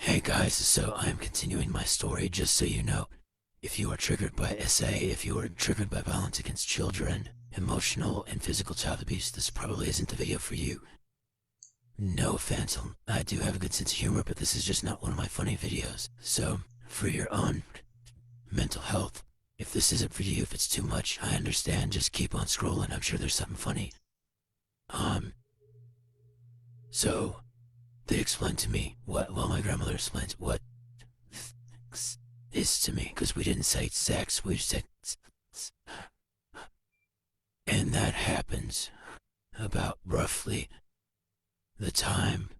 Hey guys, so I'm continuing my story just so you know. If you are triggered by SA, if you are triggered by violence against children, emotional and physical child abuse, this probably isn't the video for you. No offense, I do have a good sense of humor, but this is just not one of my funny videos. So, for your own mental health, if this isn't for you, if it's too much, I understand, just keep on scrolling, I'm sure there's something funny. So, they explained to me my grandmother explains what sex is to me, because we didn't say sex, we said sex. And that happens about roughly the time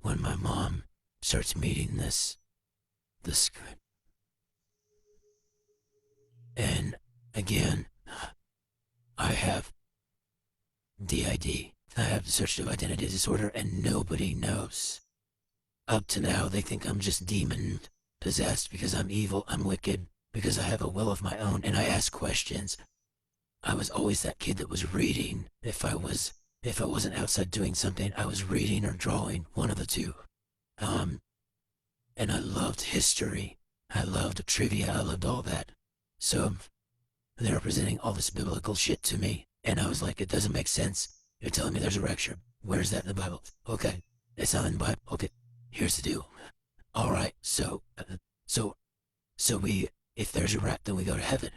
when my mom starts meeting this. And again, I have DID. I have dissociative identity disorder, and nobody knows. Up to now, they think I'm just demon possessed because I'm evil, I'm wicked, because I have a will of my own, and I ask questions. I was always that kid that was reading. If I wasn't outside doing something, I was reading or drawing, one of the two. And I loved history. I loved trivia, I loved all that. So, they're presenting all this biblical shit to me, and I was like, it doesn't make sense. You're telling me there's a rapture. Where's that in the Bible? Okay, it's not in the Bible. Okay, here's the deal. All right, so if there's a rat, then we go to heaven.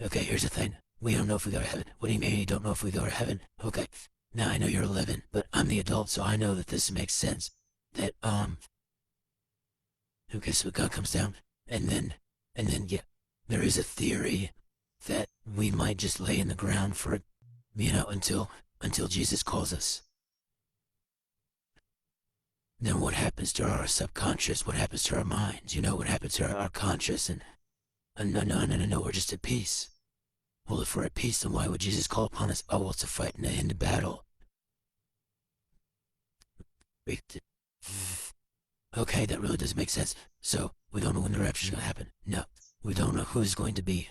Okay, here's the thing. We don't know if we go to heaven. What do you mean you don't know if we go to heaven? Okay, now I know you're 11, but I'm the adult, so I know that this makes sense. That, okay, so God comes down, and then, yeah, there is a theory that we might just lay in the ground for, until Jesus calls us. Then what happens to our subconscious? What happens to our minds? What happens to our conscious? And no, we're just at peace. Well, if we're at peace, then why would Jesus call upon us? Oh, well, to fight and end battle. Okay, that really doesn't make sense. So, we don't know when the rapture's gonna happen. No. We don't know who's going to be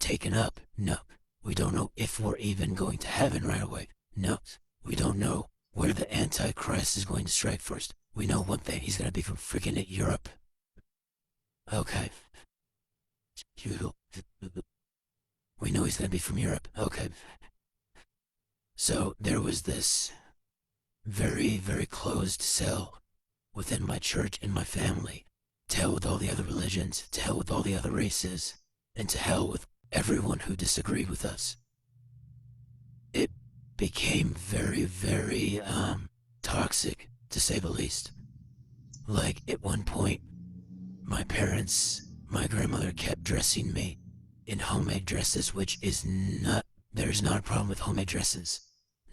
taken up. No. We don't know if we're even going to heaven right away. No. We don't know where the Antichrist is going to strike first. We know one thing, he's gonna be from freaking Europe. Okay. We know he's gonna be from Europe. Okay. So there was this very, very closed cell within my church and my family. To hell with all the other religions, to hell with all the other races, and to hell with everyone who disagreed with us. It became very, very, toxic, to say the least. Like, at one point, my grandmother kept dressing me in homemade dresses, which is there's not a problem with homemade dresses.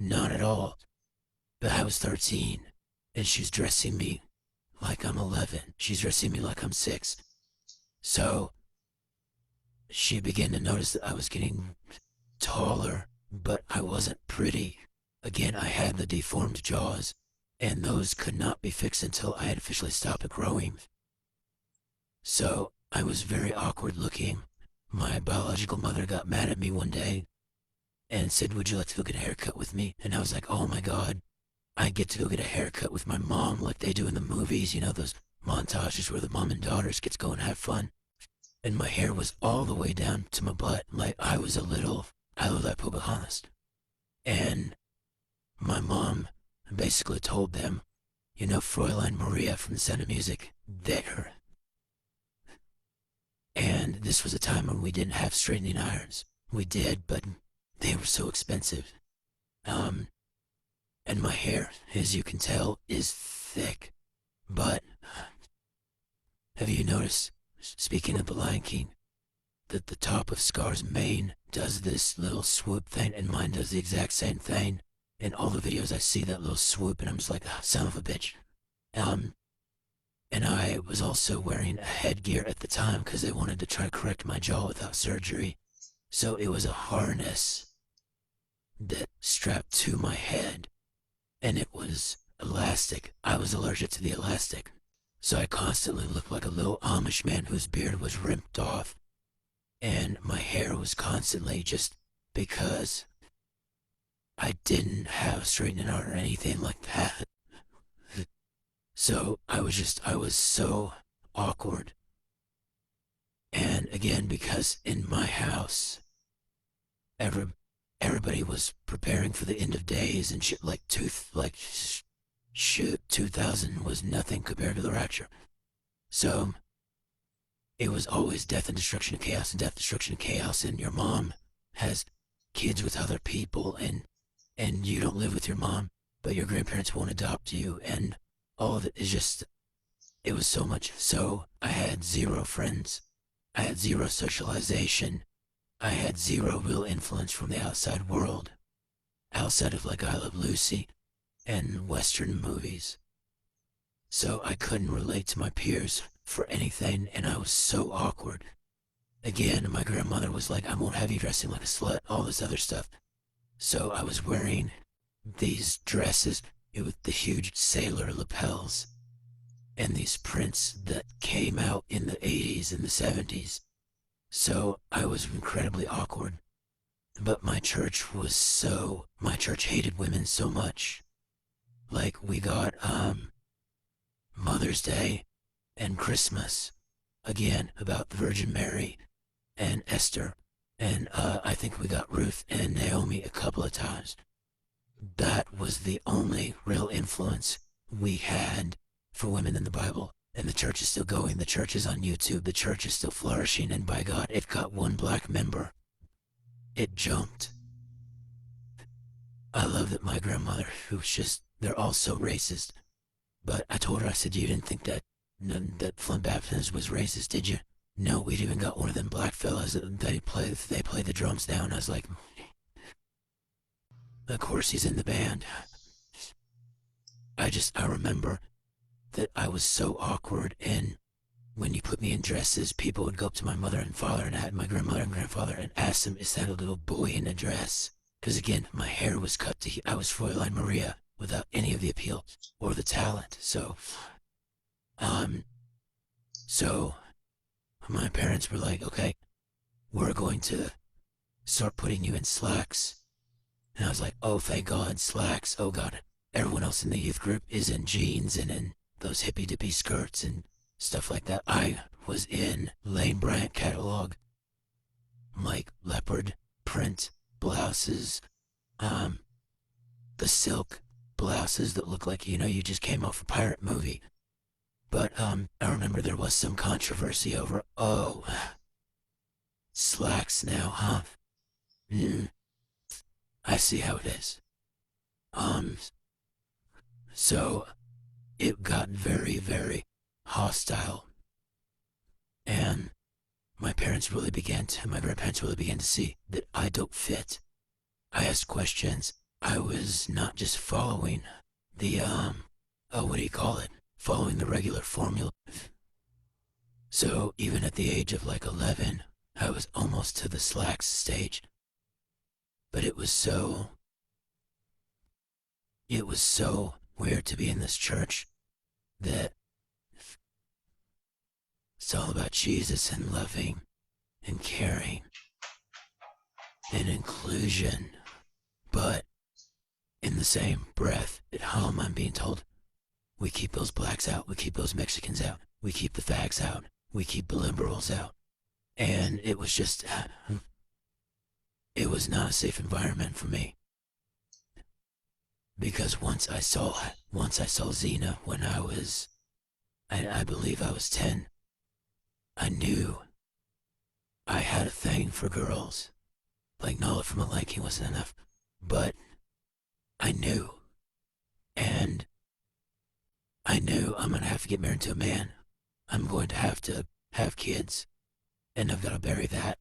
Not at all. But I was 13, and she's dressing me like I'm 11. She's dressing me like I'm 6. So, she began to notice that I was getting taller, but I wasn't pretty. Again, I had the deformed jaws, and those could not be fixed until I had officially stopped growing. So, I was very awkward looking. My biological mother got mad at me one day and said, would you like to go get a haircut with me? And I was like, oh my God, I get to go get a haircut with my mom like they do in the movies, those montages where the mom and daughters get to go and have fun. And my hair was all the way down to my butt, like I looked like Pocahontas. And my mom basically told them, Fräulein Maria from The Sound of Music, there. And this was a time when we didn't have straightening irons. We did, but they were so expensive. And my hair, as you can tell, is thick. But, have you noticed, speaking of The Lion King, that the top of Scar's mane does this little swoop thing, and mine does the exact same thing? In all the videos I see that little swoop, and I'm just like, son of a bitch. And I was also wearing a headgear at the time because they wanted to try to correct my jaw without surgery. So it was a harness that strapped to my head, and it was elastic. I was allergic to the elastic, so I constantly looked like a little Amish man whose beard was ripped off, and my hair was constantly just because I didn't have straightening out or anything like that. So I was so awkward. And again, because in my house, every, everybody was preparing for the end of days and shit like shit, 2000 was nothing compared to the rapture. So it was always death and destruction and chaos and death, destruction and chaos. And your mom has kids with other people, and you don't live with your mom, but your grandparents won't adopt you, and all of it is just, it was so much. So I had zero friends. I had zero socialization. I had zero real influence from the outside world, outside of like I Love Lucy and Western movies. So I couldn't relate to my peers for anything, and I was so awkward. Again, my grandmother was like, I won't have you dressing like a slut, all this other stuff. So I was wearing these dresses with the huge sailor lapels and these prints that came out in the 80s and the 70s. So I was incredibly awkward. But my church hated women so much. Like we got Mother's Day and Christmas, again about the Virgin Mary and Esther, and I think we got Ruth and Naomi a couple of times. That was the only real influence we had for women in the Bible. And the church is still going. The church is on YouTube. The church is still flourishing. And by God, it got one black member. It jumped. I love that my grandmother, who's just, they're all so racist. But I told her, I said, you didn't think that Flint Baptist was racist, did you? No, we'd even got one of them black fellas that they play the drums down. I was like, of course he's in the band. I remember that I was so awkward, and when you put me in dresses, people would go up to my mother and father and I had my grandmother and grandfather and ask them, is that a little boy in a dress? Because again, my hair was cut to, I was Fräulein Maria without any of the appeal or the talent. So my parents were like, okay, we're going to start putting you in slacks. And I was like, oh, thank God, slacks. Oh God, everyone else in the youth group is in jeans and in those hippy dippy skirts and stuff like that. I was in Lane Bryant catalog, like leopard print blouses, the silk blouses that look like, you just came off a pirate movie. But I remember there was some controversy over, oh, slacks now, huh? I see how it is. So it got very, very hostile. And my grandparents really began to see that I don't fit. I asked questions. I was not just following the, what do you call it? Following the regular formula. So even at the age of like 11, I was almost to the slacks stage. But it was so weird to be in this church that it's all about Jesus and loving and caring and inclusion. But in the same breath, at home I'm being told, we keep those blacks out, we keep those Mexicans out, we keep the fags out, we keep the liberals out. And it was just, it was not a safe environment for me. Because once I saw Xena when I believe I was 10, I knew I had a thing for girls. Like Nala from a liking wasn't enough, but I knew. And I knew I'm gonna have to get married to a man. I'm going to have kids, and I've got to bury that.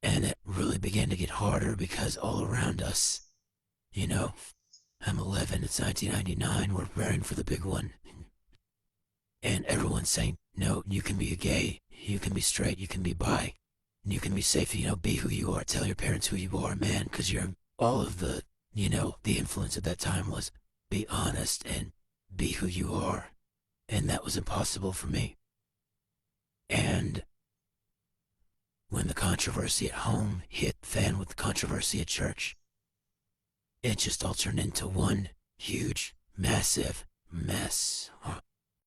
And it really began to get harder because all around us, I'm 11, it's 1999, we're preparing for the big one. And everyone's saying, no, you can be a gay, you can be straight, you can be bi, you can be safe, be who you are, tell your parents who you are, man, because you're all of the, the influence at that time was be honest and be who you are. And that was impossible for me. And when the controversy at home hit the fan with the controversy at church, it just all turned into one huge, massive mess.